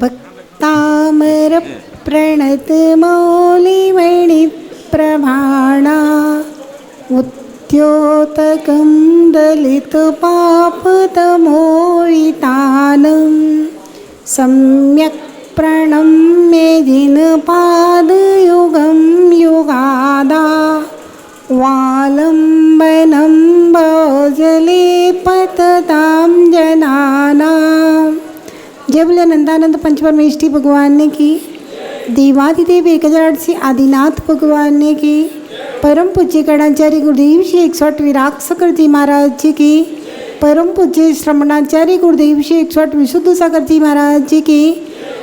भक्तामर प्रणत मौलिमणि प्रभाणा उद्योतकं दलित पापतमोहितानं सम्यक् प्रणम्य जिनपादयुगं युगादा वालम्बनं भोजले पततां जनानां। जय बोले नंदानंद पंचपरमेष्ठी भगवान ने की, देवाधिदेव 1008 आदिनाथ भगवान ने की, परम पूज्य गणाचार्य गुरुदेव श्री 108 विराग सागर जी महाराज जी की, परम पूज्य श्रमणाचार्य गुरुदेव श्री 108 विशुद्ध सागर जी महाराज जी की,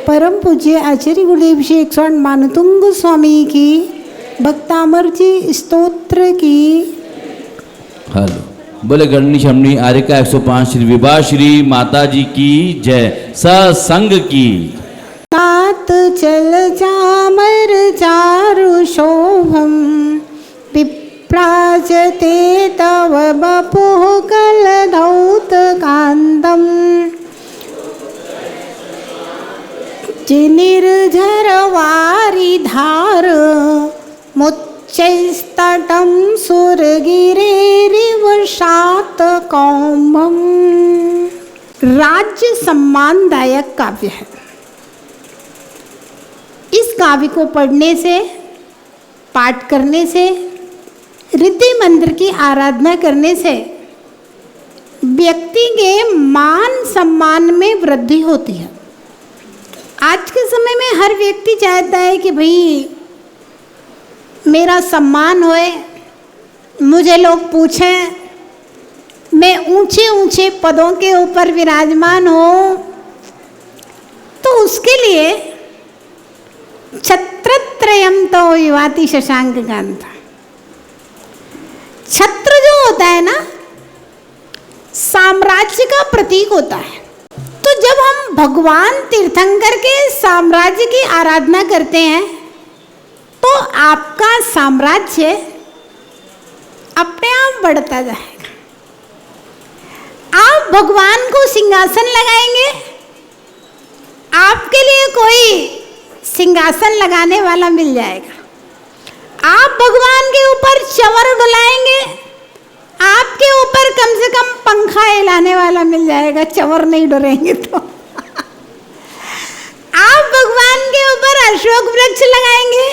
परम पूज्य आचार्य गुरुदेव श्री 108 मानतुंग स्वामी की, भक्तामर जी स्तोत्र की। हेलो बोले गणनी शमनी आर्यका 105 श्री विभा श्री माता जी की जय। सत्संग की तात चल चामर चारु शोभम विप्राजते तव बपुः कलधौत कांतम जिनिर्झर वारिधार मुच्चैस्तटं सुरगिरेरिवशात कौम्भम। राज्य सम्मानदायक काव्य है। इस काव्य को पढ़ने से, पाठ करने से, रिद्धि मंत्र की आराधना करने से व्यक्ति के मान सम्मान में वृद्धि होती है। आज के समय में हर व्यक्ति चाहता है कि भाई मेरा सम्मान होए, मुझे लोग पूछें, मैं ऊंचे ऊंचे पदों के ऊपर विराजमान हो। तो उसके लिए छत्रत्रयम तो विवाति शशांक कांत। छत्र जो होता है ना, साम्राज्य का प्रतीक होता है। तो जब हम भगवान तीर्थंकर के साम्राज्य की आराधना करते हैं तो आपका साम्राज्य अपने आप बढ़ता जाएगा। आप भगवान को सिंहासन लगाएंगे, आपके लिए कोई सिंहासन लगाने वाला मिल जाएगा। आप भगवान के ऊपर चंवर डुलाएंगे, आपके ऊपर कम से कम पंखा हिलाने वाला मिल जाएगा, चंवर नहीं डरेंगे तो। आप भगवान के ऊपर अशोक वृक्ष लगाएंगे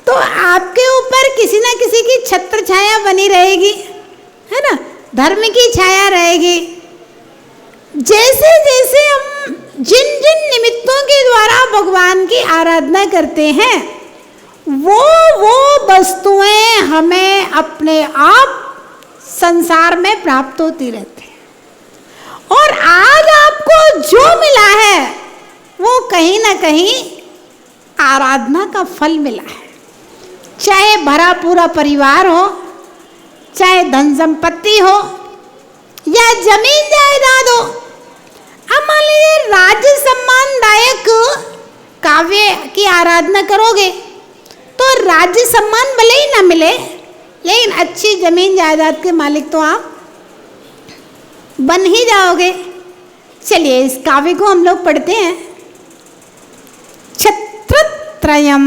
तो आपके ऊपर किसी ना किसी की छत्र छाया बनी रहेगी, है ना, धर्म की छाया रहेगी। जैसे जैसे हम जिन जिन निमित्तों के द्वारा भगवान की आराधना करते हैं वो वस्तुएं हमें अपने आप संसार में प्राप्त होती रहती है। और आज आपको जो मिला है वो कहीं ना कहीं आराधना का फल मिला है। चाहे भरा पूरा परिवार हो, चाहे धन संपत्ति हो या जमीन जायदाद हो। अब मान लीजिए राज्य सम्मानदायक काव्य की आराधना करोगे तो राज्य सम्मान भले ही ना मिले, लेकिन अच्छी जमीन जायदाद के मालिक तो आप बन ही जाओगे। चलिए इस काव्य को हम लोग पढ़ते हैं। छत्रत्रयम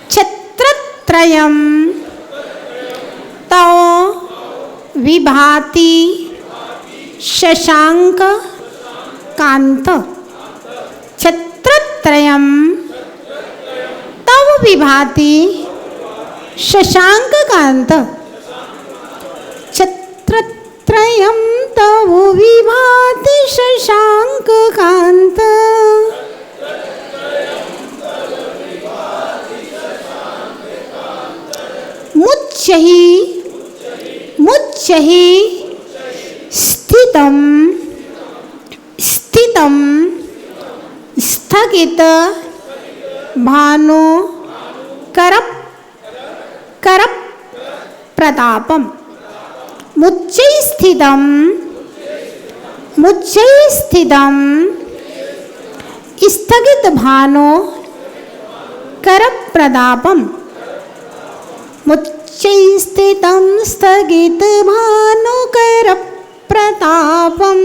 छत्रत्रयम तो विभाति शशांक कांत। छत्रत्रयम तव विभाति शशांक कांत। छत्रत्रयम तव विभाति शशांक कांत। मुच्चहि स्थितं स्थगित भानु करप प्रतापम। मुच्चै स्थितं स्थगित भानु करप प्रतापम। मुच्चै स्थितं स्थगित भानु करप प्रतापम।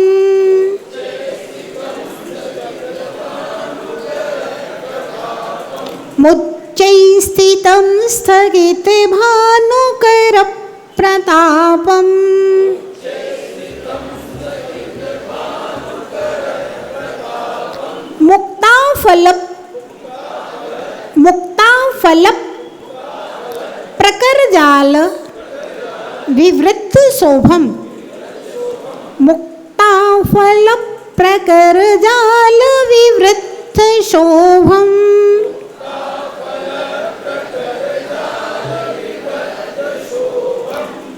मुच्चैस्थितं स्थगिते भानुकर प्रतापम मुक्ताफल प्रकर जाल विवृत शोभम मुक्ताफल प्रकर जाल विवृत शोभम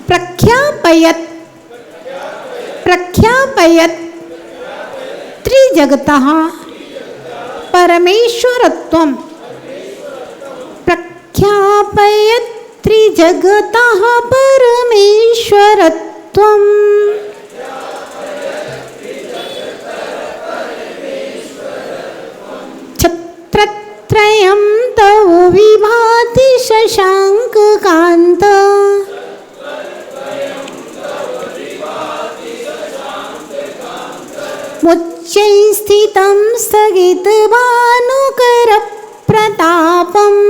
प्रख्यापयत त्रिजगतः परमेश्वरत्वं प्रख्यापयत त्रिजगतः परमेश्वरत्वं छत्रत्रयं तव विभाति शशांककान्त मुच्चैस्थितं स्थगितभानुकर प्रतापम्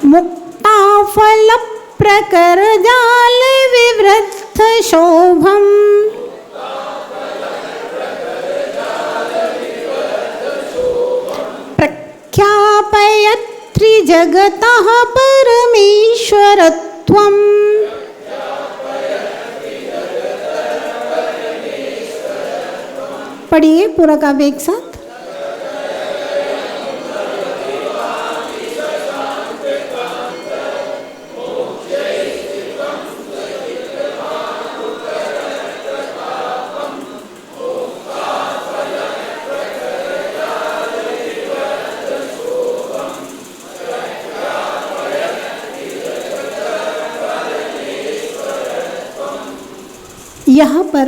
मुक्ताफल प्रकर जाल विवृत शोभम प्रख्यापयत त्रिजगतः परमेश्वरत्वम् पढ़िए पूरा काव्य एक साथ। यहाँ पर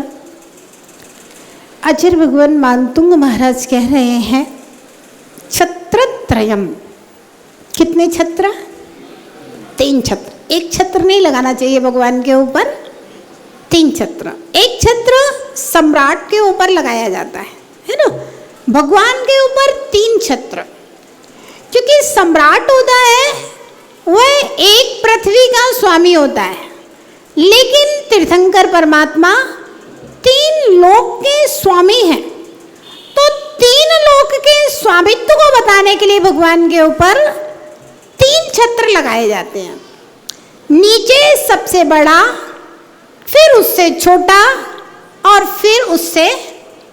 आचार्य भगवान मानतुंग महाराज कह रहे हैं छत्रत्रयम। कितने छत्र? 3 छत्र। एक छत्र नहीं लगाना चाहिए भगवान के ऊपर, 3 छत्र। एक छत्र सम्राट के ऊपर लगाया जाता है ना। भगवान के ऊपर 3 छत्र, क्योंकि सम्राट होता है वह एक पृथ्वी का स्वामी होता है, लेकिन तीर्थंकर परमात्मा 3 लोक के स्वामी हैं। तो 3 लोक के स्वामित्व को बताने के लिए भगवान के ऊपर 3 छत्र लगाए जाते हैं। नीचे सबसे बड़ा, फिर उससे छोटा और फिर उससे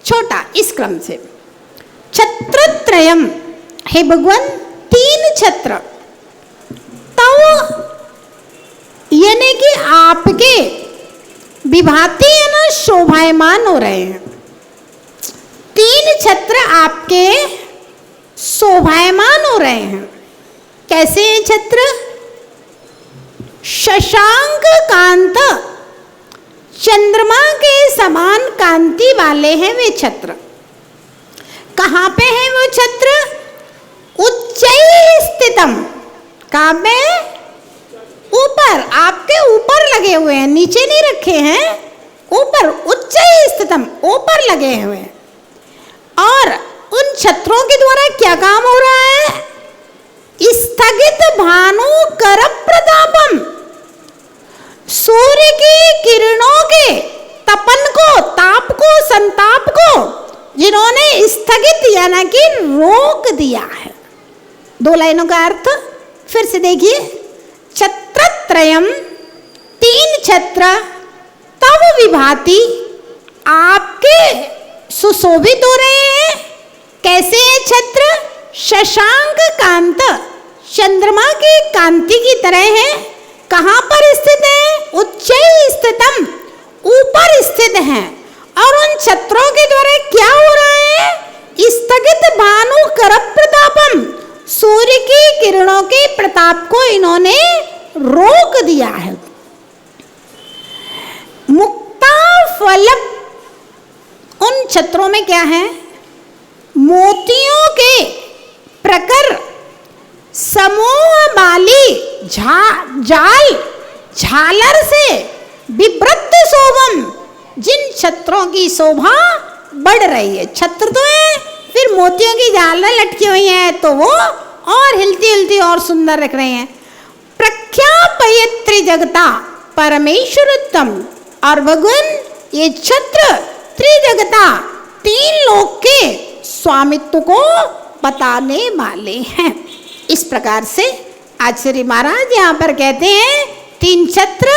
छोटा, इस क्रम से छत्रत्रयम हे भगवान 3 छत्र। तब यानी कि आपके विभाति है ना, शोभायमान हो रहे हैं। 3 छत्र आपके शोभायमान हो रहे हैं। कैसे हैं छत्र? शशांक कांत, चंद्रमा के समान कांति वाले हैं वे छत्र। कहाँ पे है वो छत्र? उच्चै स्थितम। कहाँ पे? ऊपर, आपके ऊपर लगे हुए हैं, नीचे नहीं रखे हैं, ऊपर। उच्च स्थितम, ऊपर लगे हुए हैं। और उन छत्रों के द्वारा क्या काम हो रहा है? स्थगित भानु कर प्रतापम, सूर्य की किरणों के तपन को, ताप को, संताप को जिन्होंने स्थगित यानी कि रोक दिया है। 2 लाइनों का अर्थ फिर से देखिए। छत्रत्रयम 3 छत्र, तव विभाति आपके सुशोभित हो रहे हैं। कैसे है छत्र? शशांक कांत, चंद्रमा की कांति की तरह है। कहाँ पर स्थित है? उच्च स्थितम, ऊपर स्थित है। और उन छत्रों के द्वारा क्या हो रहा है? स्थगित भानु कर प्रतापम, सूर्य की किरणों के प्रताप को इन्होंने रोक दिया है। मुक्ता फल, उन छत्रों में क्या है? मोतियों के प्रकर समूह वाली जाल झालर से विवृत शोभम, जिन छत्रों की शोभा बढ़ रही है। छत्र तो है, फिर मोतियों की झालर लटकी हुई है तो वो और हिलती हिलती और सुंदर लग रही हैं। प्रख्यापयत्री जगता परमेश्वरोत्तम, और भगवान ये छत्र त्रिजगता, 3 लोक के स्वामित्व को बताने वाले हैं। इस प्रकार से आचार्य महाराज यहाँ पर कहते हैं 3 छत्र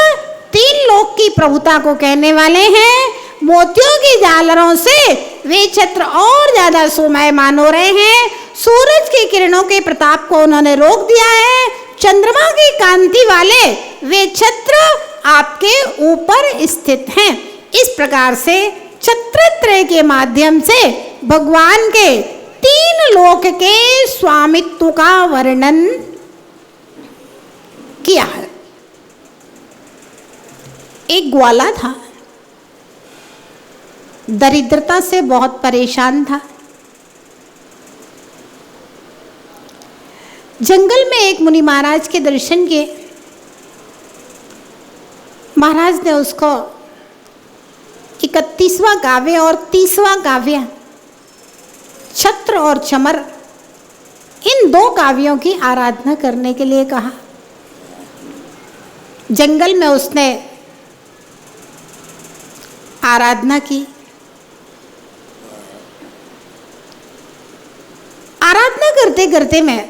3 लोक की प्रभुता को कहने वाले हैं। मोतियों की झालरों से वे छत्र और ज्यादा शोभायमान हो रहे हैं। सूरज की किरणों के प्रताप को उन्होंने रोक दिया है। चंद्रमा की कांति वाले वे छत्र आपके ऊपर स्थित हैं। इस प्रकार से छत्रत्रय के माध्यम से भगवान के 3 लोक के स्वामित्व का वर्णन किया है। एक ग्वाला था, दरिद्रता से बहुत परेशान था। जंगल में एक मुनि महाराज के दर्शन किए। महाराज ने उसको 31वां काव्य और 30वां काव्य छत्र और चमर, इन 2 काव्यों की आराधना करने के लिए कहा। जंगल में उसने आराधना की। आराधना करते करते मैं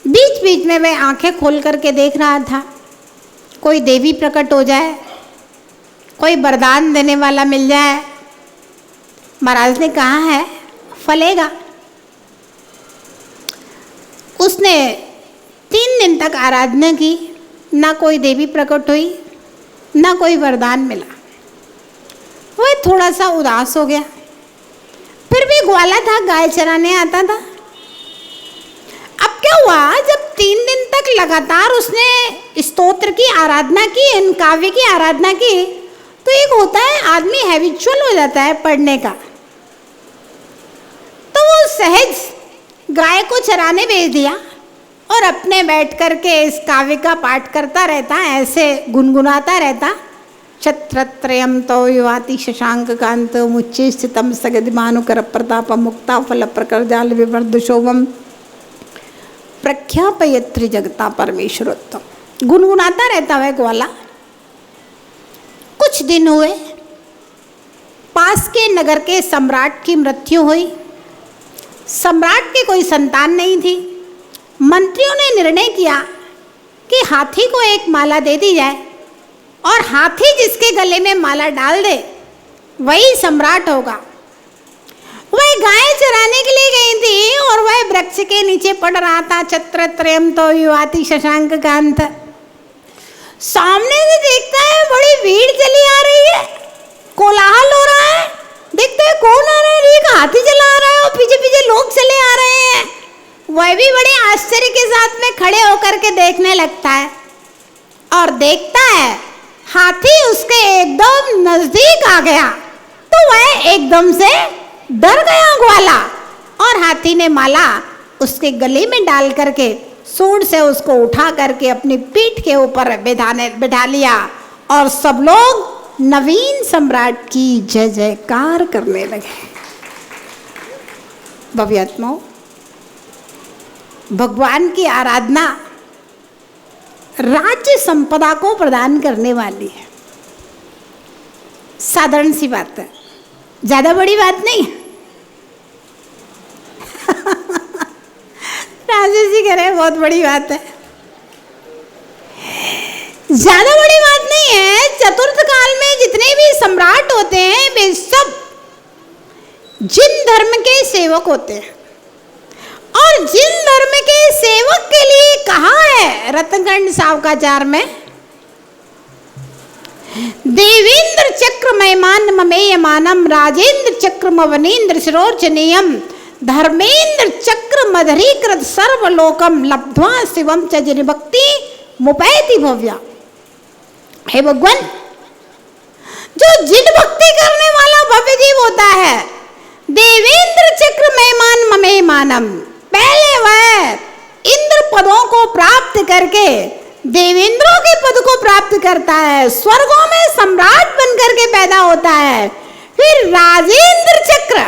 बीच बीच में वह आंखें खोल करके देख रहा था, कोई देवी प्रकट हो जाए, कोई वरदान देने वाला मिल जाए। महाराज ने कहा है फलेगा। उसने 3 दिन तक आराधना की, ना कोई देवी प्रकट हुई, ना कोई वरदान मिला। वह थोड़ा सा उदास हो गया। फिर भी ग्वाला था, गाय चराने आता था। अब क्या हुआ, जब 3 दिन तक लगातार उसने स्तोत्र की आराधना की, इन काव्य की आराधना की, तो एक होता है आदमी हैबिचुअल हो जाता है पढ़ने का। तो वो सहज गाय को चराने भेज दिया और अपने बैठ करके इस काव्य का पाठ करता रहता, ऐसे गुनगुनाता रहता। छत्रत्रयम तो युवाति शशांक कांत मुच्चे स्थितम सगदिमानुकर प्रताप मुक्ता फल प्रकर जाल विवर्ध शोभम प्रख्यापयत्री जगता परमेश्वरोत्तम। गुनगुनाता रहता है ग्वाला। कुछ दिन हुए, पास के नगर के सम्राट की मृत्यु हुई। सम्राट की कोई संतान नहीं थी। मंत्रियों ने निर्णय किया कि हाथी को एक माला दे दी जाए और हाथी जिसके गले में माला डाल दे वही सम्राट होगा। वह गाय चराने के लिए गई थी और वह वृक्ष के नीचे पड़ रहा था। छत्रत्रयम तो युवाति शशांक कांत। सामने से देखता है बड़ी भीड़ चली आ रही है, कोलाहल हो रहा है। देखते हैं कौन आ रहा है, एक हाथी चला आ रहा है और पीछे पीछे लोग चले आ रहे हैं। वह भी बड़े आश्चर्य के साथ में खड़े होकर के देखने लगता है और देखता है हाथी उसके एकदम नजदीक आ गया तो वह एकदम से डर गया ग्वाला, और हाथी ने माला उसके गले में डाल करके सूंड से उसको उठा करके अपनी पीठ के ऊपर बिठा लिया और सब लोग नवीन सम्राट की जय जयकार करने लगे। भव्यात्माओं, भगवान की आराधना राज्य संपदा को प्रदान करने वाली है। साधारण सी बात है, ज्यादा बड़ी बात नहीं है। राजेश जी कह रहे हैं बहुत बड़ी बात है। ज्यादा बड़ी बात नहीं है। चतुर्थ काल में जितने भी सम्राट होते हैं वे सब जिन धर्म के सेवक होते हैं, और जिन धर्म के सेवक के लिए कहा है रत्नखंड सावकाचार में, देवेंद्र चक्र महिमान ममेयमानम राजेंद्र चक्र मवनेन्द्र शिरोर्चनीयम धर्मेंद्र चक्र मधरीकृत सर्वलोकम लब्ध्वा शिवम च जिनभक्ति मुपैति भव्या। हे भगवान, जो जिन भक्ति करने वाला भव्य जीव होता है, देवेंद्र चक्र महिमान ममेयमानम, पहले वह इंद्र पदों को प्राप्त करके देवेंद्रों के पद को प्राप्त करता है, स्वर्गों में सम्राट बनकर के पैदा होता है, फिर राजेंद्र चक्र,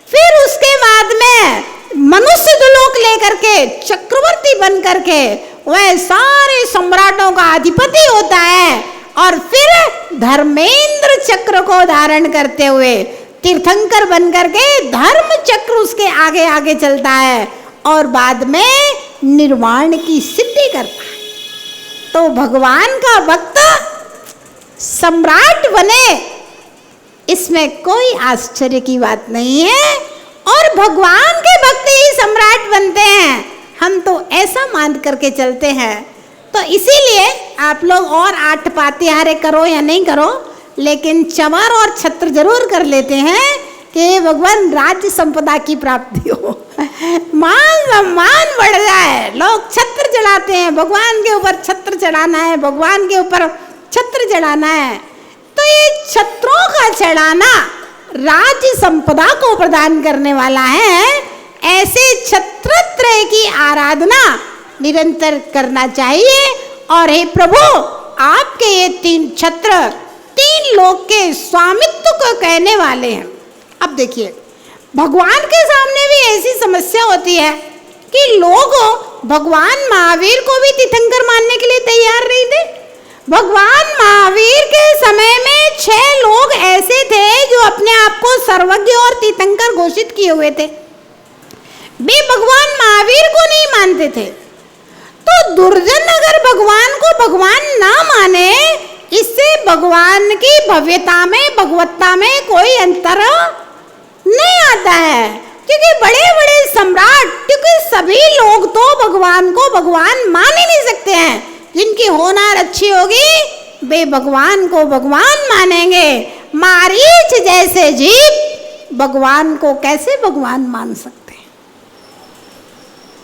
फिर उसके बाद में मनुष्य लोक लेकर के चक्रवर्ती बन करके वह सारे सम्राटों का अधिपति होता है, और फिर धर्मेंद्र चक्र को धारण करते हुए तीर्थंकर बन करके धर्म चक्र उसके आगे आगे चलता है, और बाद में निर्वाण की सिद्धि करता है। तो भगवान का भक्त सम्राट बने, इसमें कोई आश्चर्य की बात नहीं है, और भगवान के भक्त ही सम्राट बनते हैं, हम तो ऐसा मान करके चलते हैं। तो इसीलिए आप लोग और 8 पातिहारे करो या नहीं करो, लेकिन चमर और छत्र जरूर कर लेते हैं कि भगवान राज्य संपदा की प्राप्ति हो, मान सम्मान बढ़ जाए। लोग छत्र चढ़ाते हैं, भगवान के ऊपर छत्र चढ़ाना है, भगवान के ऊपर छत्र चढ़ाना है। तो ये छत्रों का चढ़ाना राज्य संपदा को प्रदान करने वाला है। ऐसे छत्रत्रय की आराधना निरंतर करना चाहिए। और हे प्रभु, आपके ये 3 छत्र 3 लोक के स्वामित्व को कहने वाले हैं। अब देखिए, भगवान के सामने भी ऐसी समस्या होती है कि लोग भगवान महावीर को भी तीर्थंकर मानने के लिए तैयार नहीं थे। भगवान महावीर के समय में 6 लोग ऐसे थे जो अपने आप को सर्वज्ञ और तीर्थंकर घोषित किए हुए थे, वे भगवान महावीर को नहीं मानते थे। तो दुर्जन अगर भगवान को भगवान ना माने, इससे भगवान की भव्यता में, भगवत्ता में कोई अंतर नहीं आता है। क्योंकि बड़े बड़े सम्राट, क्योंकि सभी लोग तो भगवान को भगवान मान ही नहीं सकते हैं। जिनकी होनार अच्छी होगी वे भगवान को भगवान मानेंगे। मारीच जैसे जीव भगवान को कैसे भगवान मान सकते हैं?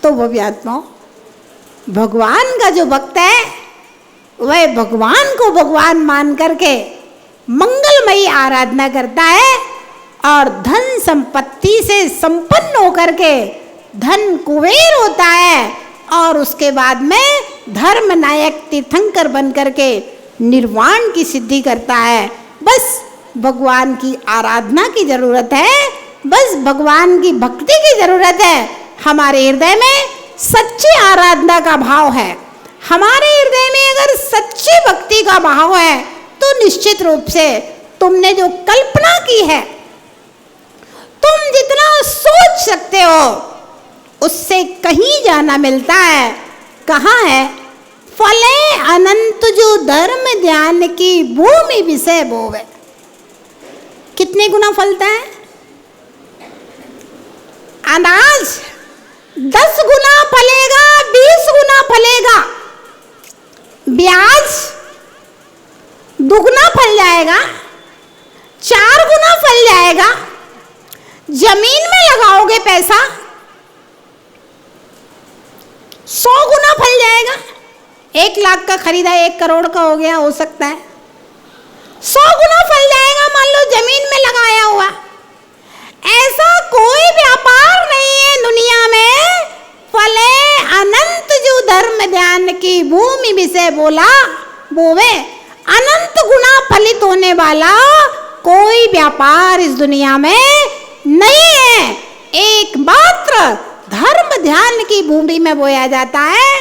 तो भव्यात्माओं, भगवान का जो भक्त है वह भगवान को भगवान मान करके मंगलमयी आराधना करता है, और धन संपत्ति से संपन्न होकर के धन कुबेर होता है, और उसके बाद में धर्म नायक तीर्थंकर बन करके निर्वाण की सिद्धि करता है। बस भगवान की आराधना की जरूरत है, बस भगवान की भक्ति की जरूरत है। हमारे हृदय में सच्ची आराधना का भाव है, हमारे हृदय में अगर सच्ची भक्ति का भाव है, तो निश्चित रूप से तुमने जो कल्पना की है, तुम जितना सोच सकते हो उससे कहीं जाना मिलता है। कहाँ है? फले अनंत जो धर्म ध्यान की भूमि विषय बोवे। कितने गुना फलता है? अनाज 10 गुना फलेगा, 20 गुना फलेगा, ब्याज दुगना फल जाएगा, 4 गुना फल जाएगा। जमीन में लगाओगे पैसा 100 गुना फल जाएगा। 1 लाख का खरीदा 1 करोड़ का हो गया, हो सकता है 100 गुना फल जाएगा, मान लो जमीन में लगाया हुआ। ऐसा कोई व्यापार नहीं है दुनिया में। फले अनंत जो धर्म ध्यान की भूमि विषय बोला बोवे, अनंत गुना फलित होने वाला कोई व्यापार इस दुनिया में नहीं है। एकमात्र धर्म ध्यान की भूमि में बोया जाता है,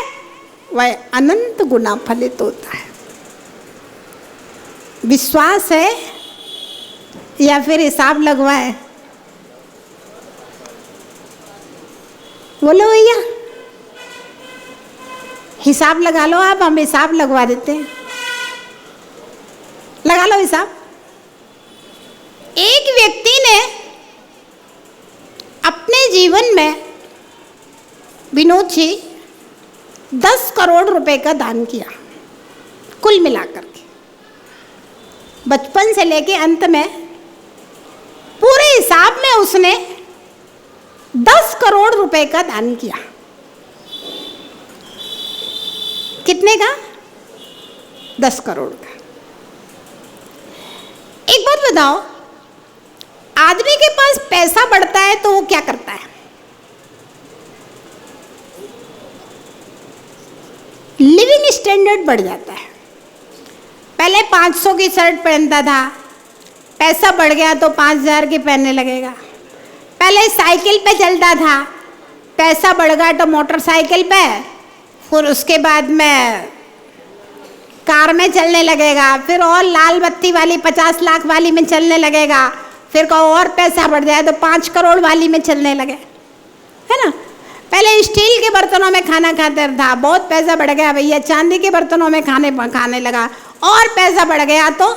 वह अनंत गुना फलित होता है। विश्वास है या फिर हिसाब लगवाए? बोलो भैया, हिसाब लगा लो आप, हम हिसाब लगवा देते हैं। लगा लो हिसाब। एक व्यक्ति ने अपने जीवन में, विनोद जी, 10 करोड़ रुपए का दान किया, कुल मिलाकर के। बचपन से लेके अंत में पूरे हिसाब में उसने 10 करोड़ रुपए का दान किया। कितने का? 10 करोड़ का। एक बात बताओ, आदमी के पास पैसा बढ़ता है तो वो क्या करता है? लिविंग स्टैंडर्ड बढ़ जाता है। पहले 500 की शर्ट पहनता था, पैसा बढ़ गया तो 5,000 की पहनने लगेगा। पहले साइकिल पे चलता था, पैसा बढ़ गया तो मोटरसाइकिल पे, फिर उसके बाद में कार में चलने लगेगा, फिर और लाल बत्ती वाली 50 लाख वाली में चलने लगेगा, फिर को और पैसा बढ़ जाए तो 5 करोड़ वाली में चलने लगे, है ना। पहले स्टील के बर्तनों में खाना खाता था, बहुत पैसा बढ़ गया भैया चांदी के बर्तनों में खाने लगा, और पैसा बढ़ गया तो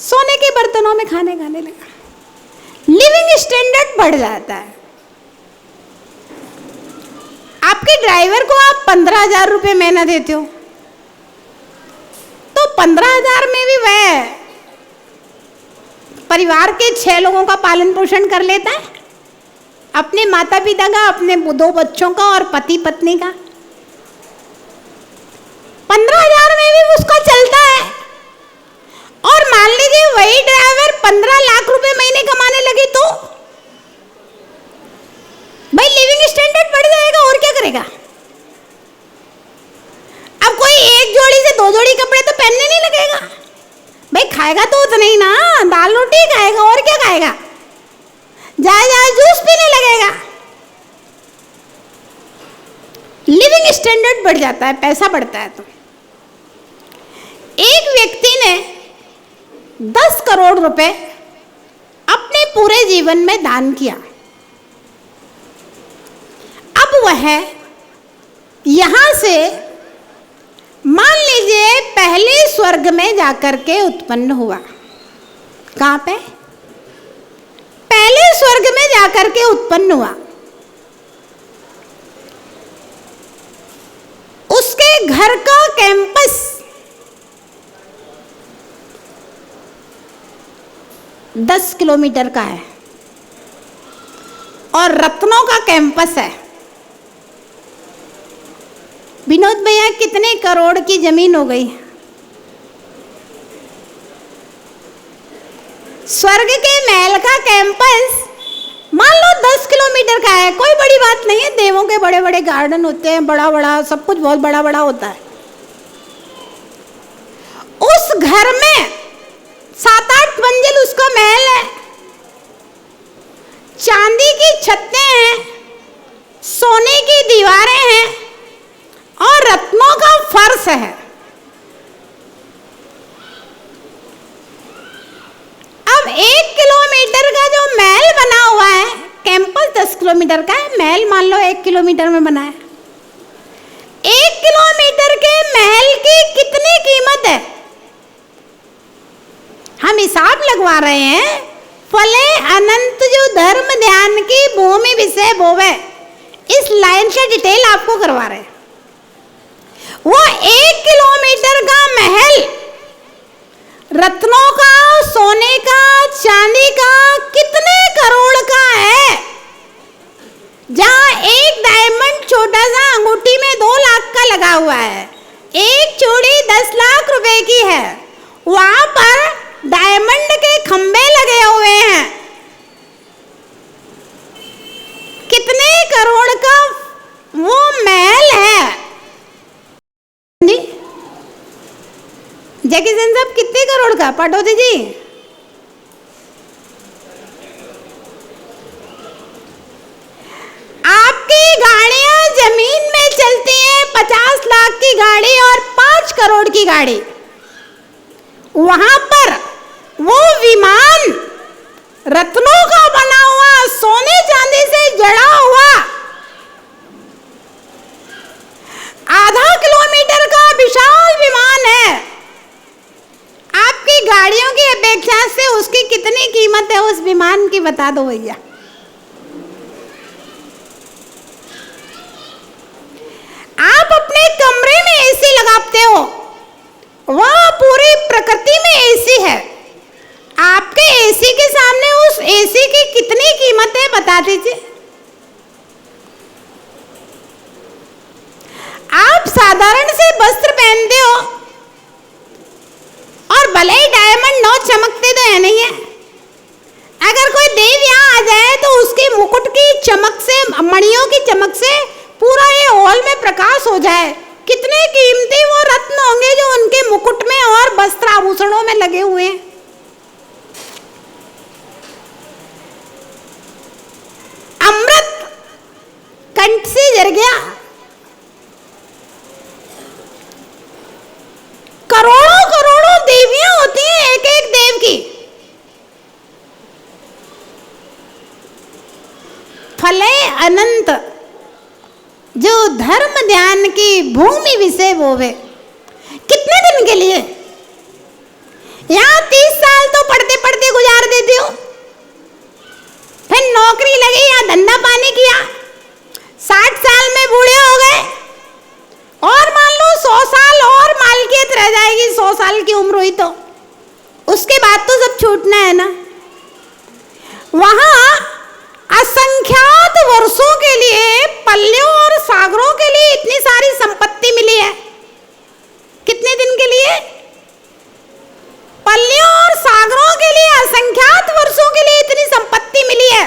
सोने के बर्तनों में खाने लगा। लिविंग स्टैंडर्ड बढ़ जाता है। आपके ड्राइवर को आप 15,000 रुपये महीना देते हो, तो 15,000 में भी वह परिवार के 6 लोगों का पालन पोषण कर लेता है, अपने माता पिता का, अपने 2 बच्चों का और पति पत्नी का। 15,000 में भी उसका चलता है। और मान लीजिए वही ड्राइवर 15 लाख रुपए महीने कमाने लगे तो भाई लिविंग स्टैंडर्ड बढ़ जाएगा, और क्या करेगा। अब कोई एक जोड़ी से 2 जोड़ी कपड़े तो पहनने नहीं लगेगा भाई, खाएगा तो उतना ही ना, दाल रोटी खाएगा, और क्या खाएगा, जाए जूस पीने लगेगा। लिविंग स्टैंडर्ड बढ़ जाता है, पैसा बढ़ता है। तो एक व्यक्ति ने 10 करोड़ रुपए अपने पूरे जीवन में दान किया। अब वह यहां से मान लीजिए पहले स्वर्ग में जाकर के उत्पन्न हुआ। कहां पे? पहले स्वर्ग में जाकर के उत्पन्न हुआ। उसके घर का कैंपस 10 किलोमीटर का है और रत्नों का कैंपस है। विनोद भैया कितने करोड़ की जमीन हो गई? स्वर्ग के महल का कैंपस मान लो 10 किलोमीटर का है, कोई बड़ी बात नहीं है। देवों के बड़े बड़े गार्डन होते हैं, बड़ा बड़ा सब कुछ बहुत बड़ा बड़ा होता है। उस घर में 7-8 मंजिल उसका महल है, चांदी की छतें हैं, सोने की दीवारें हैं और रत्नों का फर्श है। अब 1 किलोमीटर का जो महल बना हुआ है, कैंपस 10 किलोमीटर का है, महल मान लो 1 किलोमीटर में बना है। 1 किलोमीटर के महल की कितनी कीमत है? हम हिसाब लगवा रहे हैं। फले अनंत जो धर्म ध्यान की भूमि विषय बोवे, इस लाइन से डिटेल आपको करवा रहे हैं। वो 1 किलोमीटर का महल रत्नों का, सोने का, चांदी का कितने करोड़ का है? जहां एक डायमंड छोटा सा अंगूठी में 2 लाख का लगा हुआ है, एक चूड़ी 10 लाख रुपए की है, वहां पर डायमंड के खंबे लगे हुए हैं। कितने करोड़ का वो महल है? जैकी सेन साहब कितने करोड़ का? पटौदी जी आपकी गाड़ियां जमीन में चलती हैं, 50 लाख की गाड़ी और 5 करोड़ की गाड़ी, वहां पर वो विमान रत्नों का बना हुआ, सोने चांदी से जड़ा हुआ, आधा किलोमीटर का विशाल विमान है। आपकी गाड़ियों की अपेक्षा से उसकी कितनी कीमत है उस विमान की, बता दो भैया। आप अपने कमरे में एसी लगाते हो, वह पूरी प्रकृति में एसी है। आपके एसी के सामने उस एसी की कितनी कीमत है बता दीजिए। आप साधारण से वस्त्र पहनते हो और भले ही डायमंड 9 चमकते तो है नहीं है। अगर कोई देव यहाँ आ जाए तो उसके मुकुट की चमक से, मणियों की चमक से पूरा ये हॉल में प्रकाश हो जाए। कितने कीमती वो रत्न होंगे जो उनके मुकुट में और वस्त्र आभूषणों में लगे हुए हैं। अनंत जो धर्म ध्यान की भूमि विषय बोवे। कितने दिन के लिए? यहाँ 30 साल तो पढ़ते पढ़ते गुजार देती हूँ, फिर नौकरी लगी या धंधा पानी किया, 60 साल में बूढ़े हो गए, और मान लो 100 साल और मालकियत रह जाएगी, 100 साल की उम्र हुई तो उसके बाद तो सब छूटना है ना। वहां असंख्यात वर्षों के लिए पल्लियों और सागरों के लिए इतनी सारी संपत्ति मिली है। कितने दिन के लिए? पल्लियों और सागरों के लिए असंख्यात वर्षों के लिए इतनी संपत्ति मिली है।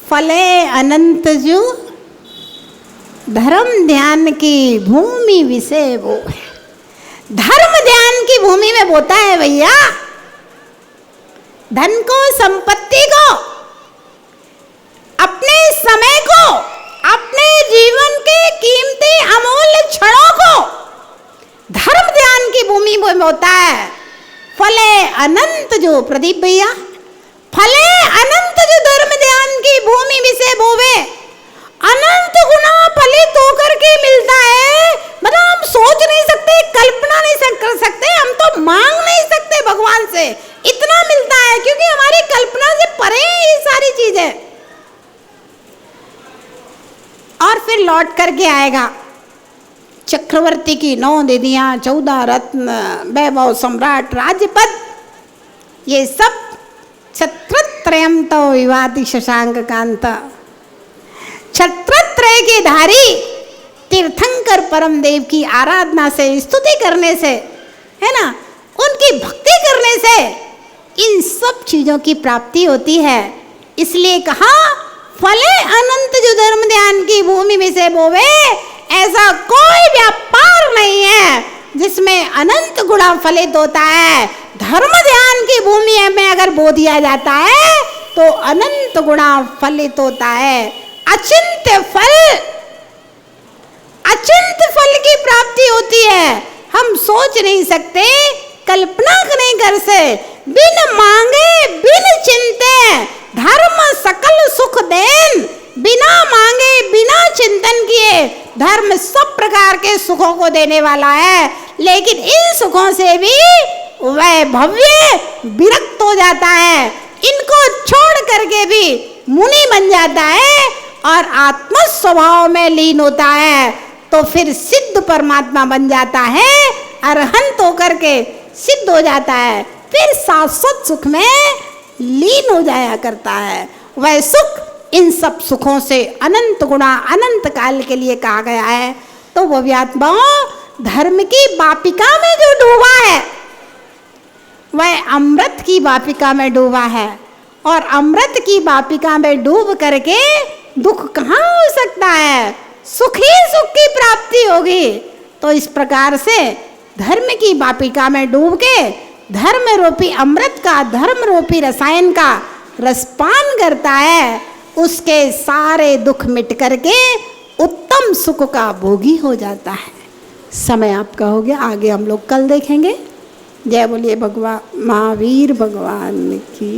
फले अनंत जो धर्म ध्यान की भूमि विषय वो है। धर्म ध्यान की भूमि में बोता है भैया। धन को, संपत्ति को, अपने समय को, अपने जीवन के कीमती अमूल्य क्षणों को धर्म ध्यान की भूमि में होता है। फले अनंत जो प्रदीप भैया, फले अनंत जो धर्म ध्यान की भूमि में से बोवे, अनंत गुना फलित होकर के मिलता है। मतलब हम सोच नहीं सकते, कल्पना नहीं कर सकते, हम तो मांग नहीं सकते भगवान से, इतना मिलता है, क्योंकि हमारी कल्पना से परे ये सारी चीजें। और फिर लौट करके आएगा। चक्रवर्ती की 9 दीदियां, 14 रत्न, वैभव सम्राट, राज्यपद, ये सब छत्रत्रयम तो विवाति शशांक कांत। छत्रत्रय के धारी तीर्थंकर परम देव की आराधना से, स्तुति करने से, है ना, उनकी भक्ति करने से इन सब चीजों की प्राप्ति होती है। इसलिए कहा फले अनंत जो धर्म ध्यान की भूमि में से बोवे, ऐसा कोई व्यापार नहीं है जिसमें अनंत गुणा फलित होता है। धर्म ध्यान की भूमि में अगर बो दिया जाता है तो अनंत गुणा फलित होता है। अचिंत्य फल, अचिंत्य फल की प्राप्ति होती है। हम सोच नहीं सकते, कल्पना नहीं कर सकते। बिन मांगे बिन चिंते धर्म सकल सुख देन। बिना मांगे बिना चिंतन किए धर्म सब प्रकार के सुखों को देने वाला है। लेकिन इन सुखों से भी वह भव्य विरक्त हो जाता है, इनको छोड़ करके भी मुनि बन जाता है और आत्म स्वभाव में लीन होता है। तो फिर सिद्ध परमात्मा बन जाता है, अरहंत होकर के सिद्ध हो जाता है, फिर शाश्वत सुख में लीन हो जाया करता है। वह सुख इन सब सुखों से अनंत गुणा अनंत काल के लिए कहा गया है। तो वो आत्माओं धर्म की वापिका में जो डूबा है वह अमृत की वापिका में डूबा है, और अमृत की वापिका में डूब करके दुख कहाँ हो सकता है, सुख ही सुख की प्राप्ति होगी। तो इस प्रकार से धर्म की वापिका में डूब के धर्म रूपी अमृत का, धर्म रूपी रसायन का रसपान करता है, उसके सारे दुख मिट करके उत्तम सुख का भोगी हो जाता है। समय आपका हो गया, आगे हम लोग कल देखेंगे। जय बोलिए भगवान महावीर भगवान की।